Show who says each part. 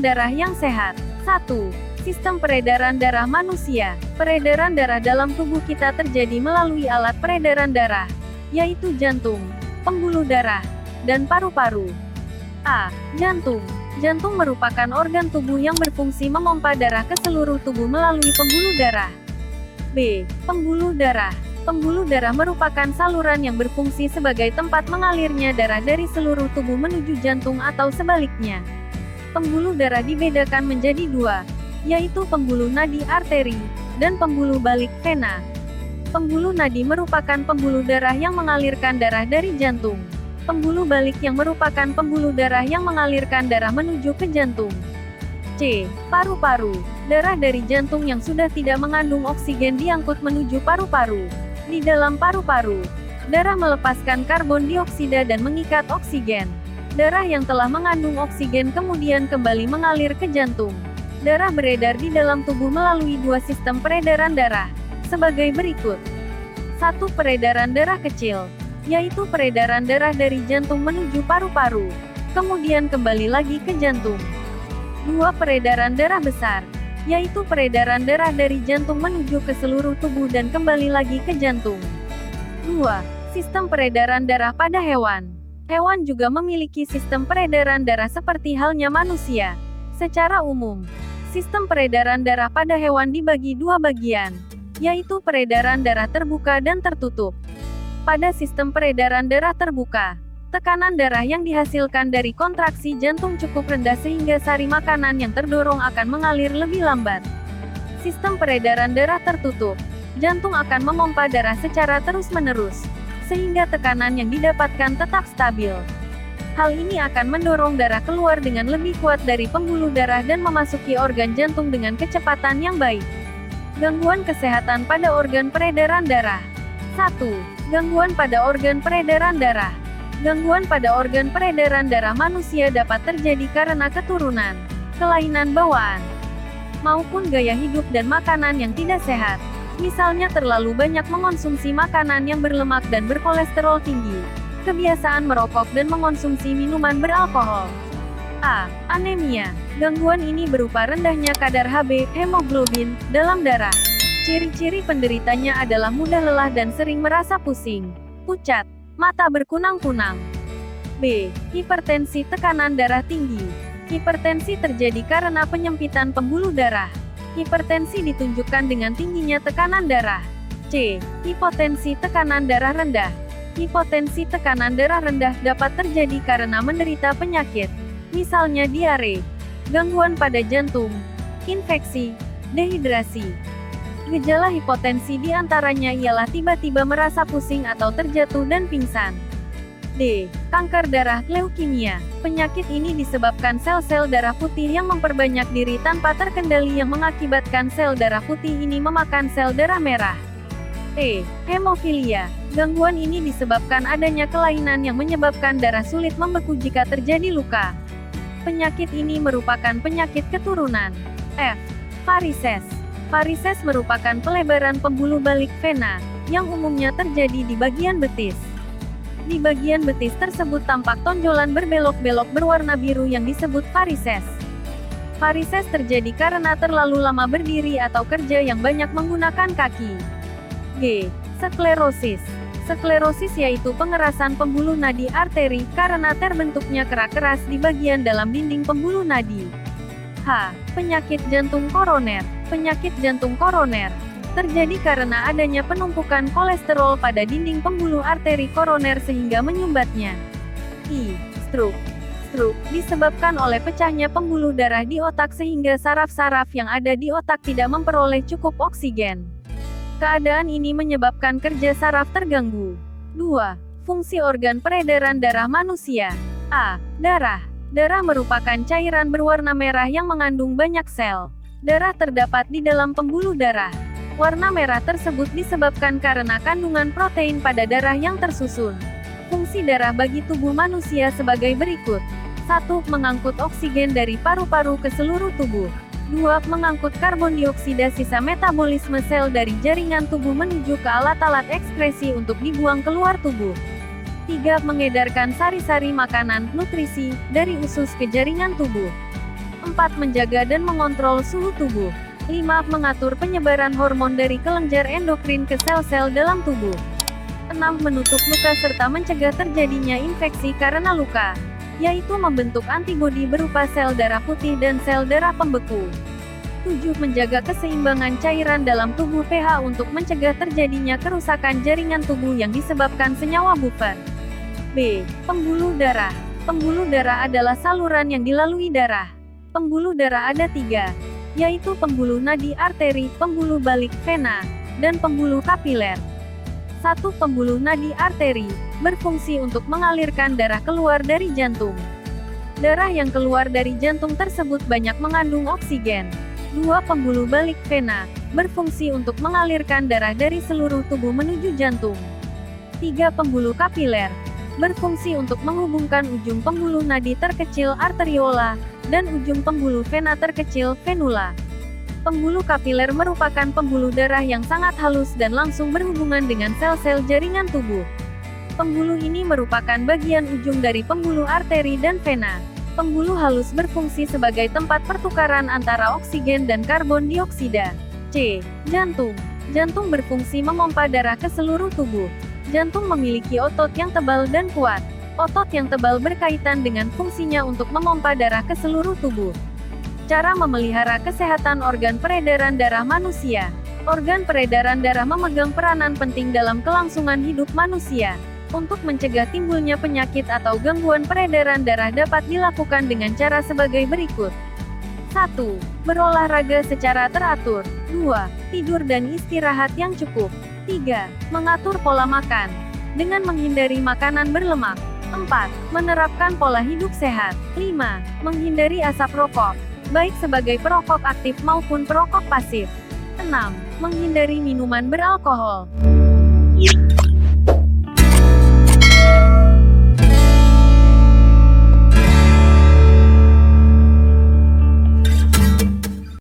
Speaker 1: darah yang sehat. 1. Sistem peredaran darah manusia. Peredaran darah dalam tubuh kita terjadi melalui alat peredaran darah, yaitu jantung, pembuluh darah, dan paru-paru. A. Jantung. Jantung merupakan organ tubuh yang berfungsi memompa darah ke seluruh tubuh melalui pembuluh darah. B. Pembuluh darah. Pembuluh darah merupakan saluran yang berfungsi sebagai tempat mengalirnya darah dari seluruh tubuh menuju jantung atau sebaliknya. Pembuluh darah dibedakan menjadi dua, yaitu pembuluh nadi arteri, dan pembuluh balik vena. Pembuluh nadi merupakan pembuluh darah yang mengalirkan darah dari jantung. Pembuluh balik yang merupakan pembuluh darah yang mengalirkan darah menuju ke jantung. C. Paru-paru. Darah dari jantung yang sudah tidak mengandung oksigen diangkut menuju paru-paru. Di dalam paru-paru, darah melepaskan karbon dioksida dan mengikat oksigen. Darah yang telah mengandung oksigen kemudian kembali mengalir ke jantung. Darah beredar di dalam tubuh melalui dua sistem peredaran darah, sebagai berikut. 1. Peredaran darah kecil, yaitu peredaran darah dari jantung menuju paru-paru, kemudian kembali lagi ke jantung. 2. Peredaran darah besar, yaitu peredaran darah dari jantung menuju ke seluruh tubuh dan kembali lagi ke jantung. 2. Sistem peredaran darah pada hewan. Hewan juga memiliki sistem peredaran darah seperti halnya manusia. Secara umum, sistem peredaran darah pada hewan dibagi dua bagian, yaitu peredaran darah terbuka dan tertutup. Pada sistem peredaran darah terbuka, tekanan darah yang dihasilkan dari kontraksi jantung cukup rendah sehingga sari makanan yang terdorong akan mengalir lebih lambat. Sistem peredaran darah tertutup, jantung akan memompa darah secara terus-menerus, sehingga tekanan yang didapatkan tetap stabil. Hal ini akan mendorong darah keluar dengan lebih kuat dari pembuluh darah dan memasuki organ jantung dengan kecepatan yang baik. Gangguan kesehatan pada organ peredaran darah. 1. Gangguan pada organ peredaran darah. Gangguan pada organ peredaran darah manusia dapat terjadi karena keturunan, kelainan bawaan, maupun gaya hidup dan makanan yang tidak sehat. Misalnya terlalu banyak mengonsumsi makanan yang berlemak dan berkolesterol tinggi, kebiasaan merokok dan mengonsumsi minuman beralkohol. A. Anemia. Gangguan ini berupa rendahnya kadar Hb, hemoglobin, dalam darah. Ciri-ciri penderitanya adalah mudah lelah dan sering merasa pusing, pucat, mata berkunang-kunang. B. Hipertensi, tekanan darah tinggi. Hipertensi terjadi karena penyempitan pembuluh darah. Hipertensi ditunjukkan dengan tingginya tekanan darah. C. Hipotensi, tekanan darah rendah. Hipotensi tekanan darah rendah dapat terjadi karena menderita penyakit, misalnya diare, gangguan pada jantung, infeksi, dehidrasi. Gejala hipotensi diantaranya ialah tiba-tiba merasa pusing atau terjatuh dan pingsan. D. Kanker darah, leukemia. Penyakit ini disebabkan sel-sel darah putih yang memperbanyak diri tanpa terkendali yang mengakibatkan sel darah putih ini memakan sel darah merah. E. Hemofilia. Gangguan ini disebabkan adanya kelainan yang menyebabkan darah sulit membeku jika terjadi luka. Penyakit ini merupakan penyakit keturunan. F. Varises. Varises merupakan pelebaran pembuluh balik vena, yang umumnya terjadi di bagian betis. Di bagian betis tersebut tampak tonjolan berbelok-belok berwarna biru yang disebut varises. Varises terjadi karena terlalu lama berdiri atau kerja yang banyak menggunakan kaki. G. Sklerosis. Sklerosis yaitu pengerasan pembuluh nadi arteri karena terbentuknya kerak keras di bagian dalam dinding pembuluh nadi. H. Penyakit jantung koroner. Penyakit jantung koroner terjadi karena adanya penumpukan kolesterol pada dinding pembuluh arteri koroner sehingga menyumbatnya. I. Stroke. Stroke disebabkan oleh pecahnya pembuluh darah di otak sehingga saraf-saraf yang ada di otak tidak memperoleh cukup oksigen. Keadaan ini menyebabkan kerja saraf terganggu. 2. Fungsi organ peredaran darah manusia. A. Darah. Darah merupakan cairan berwarna merah yang mengandung banyak sel. Darah terdapat di dalam pembuluh darah. Warna merah tersebut disebabkan karena kandungan protein pada darah yang tersusun. Fungsi darah bagi tubuh manusia sebagai berikut. 1. Mengangkut oksigen dari paru-paru ke seluruh tubuh. 2. Mengangkut karbon dioksida sisa metabolisme sel dari jaringan tubuh menuju ke alat-alat ekskresi untuk dibuang keluar tubuh. 3. Mengedarkan sari-sari makanan, nutrisi, dari usus ke jaringan tubuh. 4. Menjaga dan mengontrol suhu tubuh. 5. Mengatur penyebaran hormon dari kelenjar endokrin ke sel-sel dalam tubuh. 6. Menutup luka serta mencegah terjadinya infeksi karena luka, yaitu membentuk antibodi berupa sel darah putih dan sel darah pembeku. 7. Menjaga keseimbangan cairan dalam tubuh pH untuk mencegah terjadinya kerusakan jaringan tubuh yang disebabkan senyawa buffer. B. Pembuluh darah. Pembuluh darah adalah saluran yang dilalui darah. Pembuluh darah ada 3, yaitu pembuluh nadi arteri, pembuluh balik vena, dan pembuluh kapiler. 1. Pembuluh nadi arteri berfungsi untuk mengalirkan darah keluar dari jantung. Darah yang keluar dari jantung tersebut banyak mengandung oksigen. 2. Pembuluh balik vena berfungsi untuk mengalirkan darah dari seluruh tubuh menuju jantung. 3. Pembuluh kapiler berfungsi untuk menghubungkan ujung pembuluh nadi terkecil arteriola dan ujung pembuluh vena terkecil venula. Pembuluh kapiler merupakan pembuluh darah yang sangat halus dan langsung berhubungan dengan sel-sel jaringan tubuh. Pembuluh ini merupakan bagian ujung dari pembuluh arteri dan vena. Pembuluh halus berfungsi sebagai tempat pertukaran antara oksigen dan karbon dioksida. C. Jantung. Jantung berfungsi memompa darah ke seluruh tubuh. Jantung memiliki otot yang tebal dan kuat. Otot yang tebal berkaitan dengan fungsinya untuk memompa darah ke seluruh tubuh. Cara memelihara kesehatan organ peredaran darah manusia. Organ peredaran darah memegang peranan penting dalam kelangsungan hidup manusia. Untuk mencegah timbulnya penyakit atau gangguan peredaran darah dapat dilakukan dengan cara sebagai berikut. 1. Berolahraga secara teratur. 2. Tidur dan istirahat yang cukup. 3. Mengatur pola makan dengan menghindari makanan berlemak. 4. Menerapkan pola hidup sehat. 5. Menghindari asap rokok, baik sebagai perokok aktif maupun perokok pasif. 6. Menghindari minuman beralkohol.